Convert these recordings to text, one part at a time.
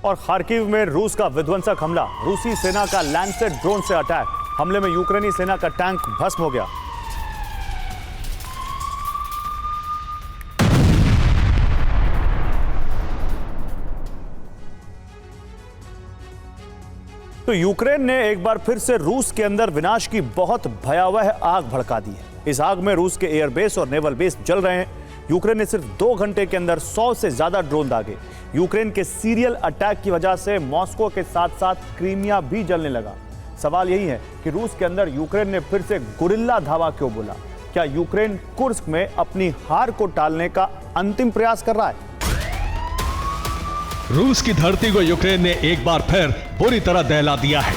और खार्किव में रूस का विध्वंसक हमला, रूसी सेना का लैंडसेट ड्रोन से अटैक। हमले में यूक्रेनी सेना का टैंक भस्म हो गया। तो यूक्रेन ने एक बार फिर से रूस के अंदर विनाश की बहुत भयावह आग भड़का दी है। इस आग में रूस के एयरबेस और नेवल बेस जल रहे हैं। यूक्रेन ने सिर्फ 2 घंटे के अंदर 100 से ज्यादा ड्रोन दागे। यूक्रेन के सीरियल अटैक की वजह से मॉस्को के साथ साथ क्रीमिया भी जलने लगा। सवाल यही है कि रूस के अंदर यूक्रेन ने फिर से गुरिल्ला धावा क्यों बोला? क्या यूक्रेन कुर्स्क में अपनी हार को टालने का अंतिम प्रयास कर रहा है? रूस की धरती को यूक्रेन ने एक बार फिर बुरी तरह दहला दिया है।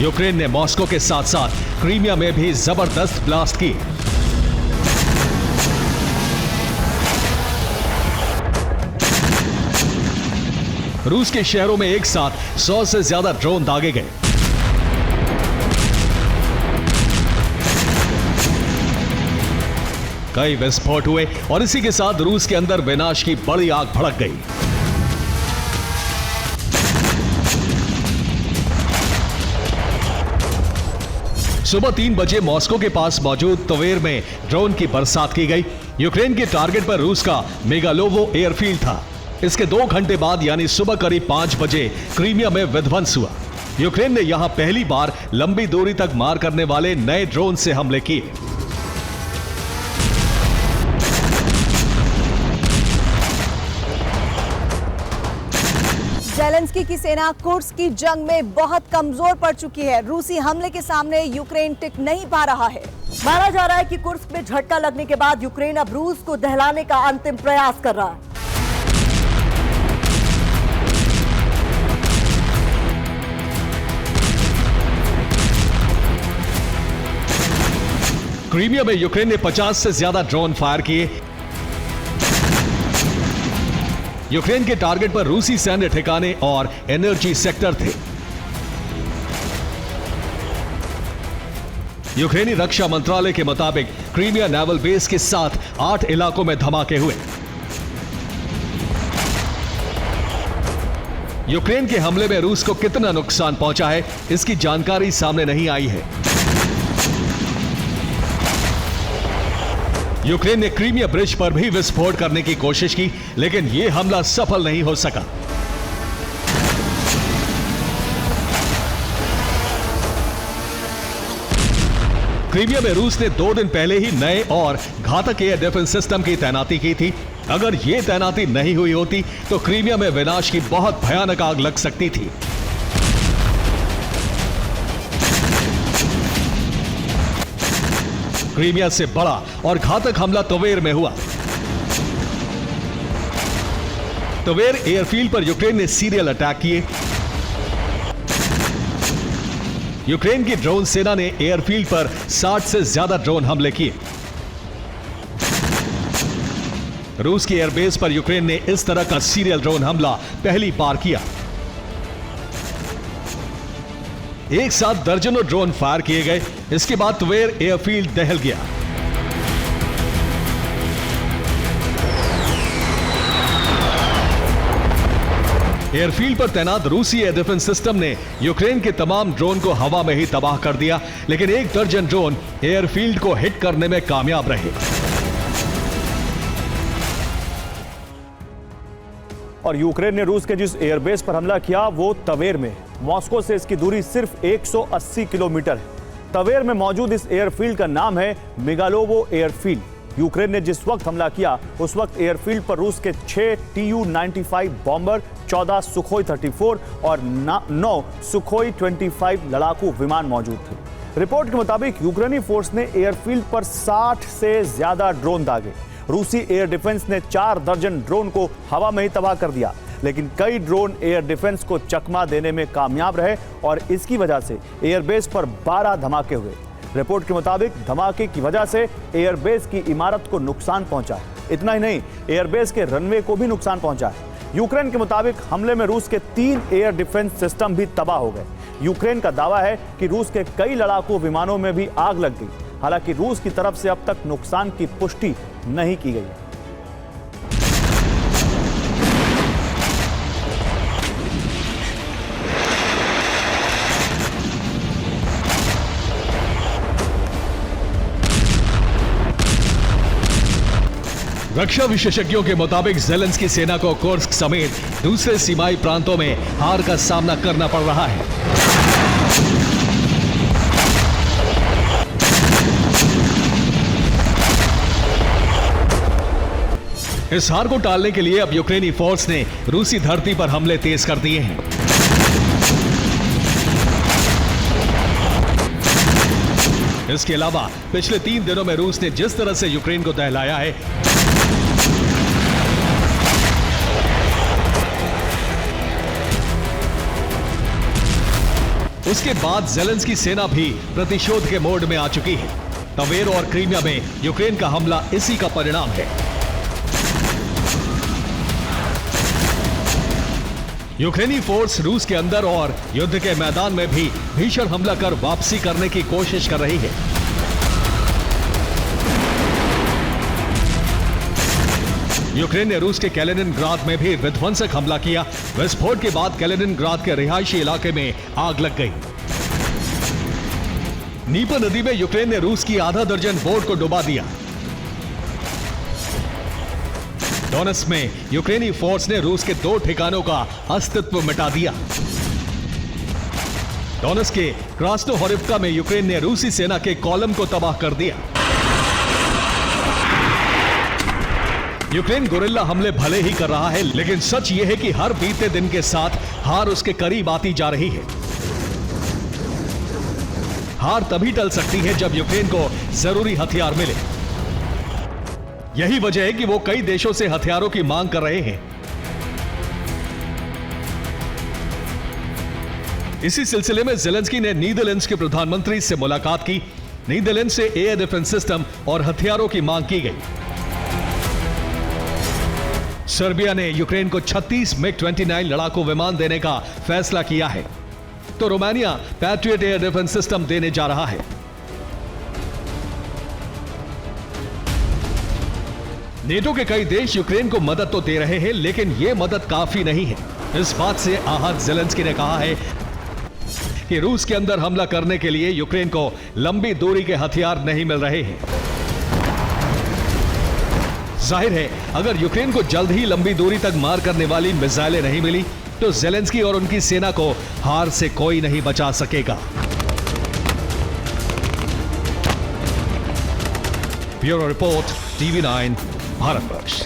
यूक्रेन ने मॉस्को के साथ साथ क्रीमिया में भी जबरदस्त ब्लास्ट की। रूस के शहरों में एक साथ 100 से ज्यादा ड्रोन दागे गए। कई विस्फोट हुए और इसी के साथ रूस के अंदर विनाश की बड़ी आग भड़क गई। सुबह 3 बजे मॉस्को के पास मौजूद तवेर में ड्रोन की बरसात की गई। यूक्रेन के टारगेट पर रूस का मेगालोवो एयरफील्ड था। इसके 2 घंटे बाद यानी सुबह करीब 5 बजे क्रीमिया में विध्वंस हुआ। यूक्रेन ने यहां पहली बार लंबी दूरी तक मार करने वाले नए ड्रोन से हमले किए। ज़ेलेंस्की की सेना कुर्स्क की जंग में बहुत कमजोर पड़ चुकी है। रूसी हमले के सामने यूक्रेन टिक नहीं पा रहा है। माना जा रहा है कि कुर्स्क में झटका लगने के बाद यूक्रेन अब रूस को दहलाने का अंतिम प्रयास कर रहा है। क्रीमिया में यूक्रेन ने 50 से ज्यादा ड्रोन फायर किए। यूक्रेन के टारगेट पर रूसी सैन्य ठिकाने और एनर्जी सेक्टर थे। यूक्रेनी रक्षा मंत्रालय के मुताबिक क्रीमिया नेवल बेस के साथ 8 इलाकों में धमाके हुए। यूक्रेन के हमले में रूस को कितना नुकसान पहुंचा है, इसकी जानकारी सामने नहीं आई है। यूक्रेन ने क्रीमिया ब्रिज पर भी विस्फोट करने की कोशिश की, लेकिन यह हमला सफल नहीं हो सका। क्रीमिया में रूस ने 2 दिन पहले ही नए और घातक एयर डिफेंस सिस्टम की तैनाती की थी। अगर यह तैनाती नहीं हुई होती तो क्रीमिया में विनाश की बहुत भयानक आग लग सकती थी। क्रीमिया से बड़ा और घातक हमला तवेर में हुआ। तवेर एयरफील्ड पर यूक्रेन ने सीरियल अटैक किए। यूक्रेन की ड्रोन सेना ने एयरफील्ड पर 60 से ज्यादा ड्रोन हमले किए। रूस की एयरबेस पर यूक्रेन ने इस तरह का सीरियल ड्रोन हमला पहली बार किया। एक साथ दर्जनों ड्रोन फायर किए गए। इसके बाद तवेर एयरफील्ड दहल गया। एयरफील्ड पर तैनात रूसी एयर डिफेंस सिस्टम ने यूक्रेन के तमाम ड्रोन को हवा में ही तबाह कर दिया, लेकिन 1 दर्जन ड्रोन एयरफील्ड को हिट करने में कामयाब रहे। और यूक्रेन ने रूस के जिस एयरबेस पर हमला किया वो तवेर में। मॉस्को से इसकी दूरी सिर्फ 180 किलोमीटर है। तवेर में मौजूद इस एयरफील्ड का नाम है मेगालोवो एयरफील्ड। यूक्रेन ने जिस वक्त हमला किया उस वक्त एयरफील्ड पर रूस के 6 Tu-95 बॉम्बर, 14 सुखोई 34 और 9 सुखोई 25 लड़ाकू विमान मौजूद थे। रिपोर्ट के मुताबिक यूक्रेनी फोर्स ने एयरफील्ड पर 60 से ज्यादा ड्रोन दागे। रूसी एयर डिफेंस ने 4 दर्जन ड्रोन को हवा में ही तबाह कर दिया, लेकिन कई ड्रोन एयर डिफेंस को चकमा देने में कामयाब रहे और इसकी वजह से एयरबेस पर 12 धमाके हुए। रिपोर्ट के मुताबिक धमाके की वजह से एयरबेस की इमारत को नुकसान पहुंचा है। इतना ही नहीं, एयरबेस के रनवे को भी नुकसान पहुंचा है। यूक्रेन के मुताबिक हमले में रूस के 3 एयर डिफेंस सिस्टम भी तबाह हो गए। यूक्रेन का दावा है कि रूस के कई लड़ाकू विमानों में भी आग लग गई। हालांकि रूस की तरफ से अब तक नुकसान की पुष्टि नहीं की गई है। रक्षा विशेषज्ञों के मुताबिक ज़ेलेंस्की सेना को कुर्स्क समेत दूसरे सीमाई प्रांतों में हार का सामना करना पड़ रहा है। इस हार को टालने के लिए अब यूक्रेनी फोर्स ने रूसी धरती पर हमले तेज कर दिए हैं। इसके अलावा पिछले 3 दिनों में रूस ने जिस तरह से यूक्रेन को दहलाया है, उसके बाद ज़ेलेंस्की सेना भी प्रतिशोध के मोड में आ चुकी है। तवेर और क्रीमिया में यूक्रेन का हमला इसी का परिणाम है। यूक्रेनी फोर्स रूस के अंदर और युद्ध के मैदान में भी भीषण हमला कर वापसी करने की कोशिश कर रही है। यूक्रेन ने रूस के कैलिनिनग्राद में भी विध्वंसक हमला किया। विस्फोट के बाद कैलिनिनग्राद के रिहायशी इलाके में आग लग गई। नीपर नदी में यूक्रेन ने रूस की आधा दर्जन बोट को डुबा दिया। डोनेट्स्क में यूक्रेनी फोर्स ने रूस के 2 ठिकानों का अस्तित्व मिटा दिया। डोनेट्स्क के क्रास्नोहोरिव्का में यूक्रेन ने रूसी सेना के कॉलम को तबाह कर दिया। यूक्रेन गोरिल्ला हमले भले ही कर रहा है, लेकिन सच यह है कि हर बीते दिन के साथ हार उसके करीब आती जा रही है। हार तभी टल सकती है जब यूक्रेन को जरूरी हथियार मिले। यही वजह है कि वो कई देशों से हथियारों की मांग कर रहे हैं। इसी सिलसिले में ज़ेलेंस्की ने नीदरलैंड्स के प्रधानमंत्री से मुलाकात की। नीदरलैंड से एयर डिफेंस सिस्टम और हथियारों की मांग की गई। सर्बिया ने यूक्रेन को 36 MiG-29 लड़ाकू विमान देने का फैसला किया है, तो Romania patriot air defence system देने जा रहा है। नेटो के कई देश यूक्रेन को मदद तो दे रहे हैं, लेकिन यह मदद काफी नहीं है। इस बात से आहत ज़ेलेंस्की ने कहा है कि रूस के अंदर हमला करने के लिए यूक्रेन को लंबी दूरी के हथियार नहीं मिल रहे हैं। जाहिर है, अगर यूक्रेन को जल्द ही लंबी दूरी तक मार करने वाली मिसाइलें नहीं मिली, तो ज़ेलेंस्की और उनकी सेना को हार से कोई नहीं बचा सकेगा। Bureau report, TV9, Bharatvarsh.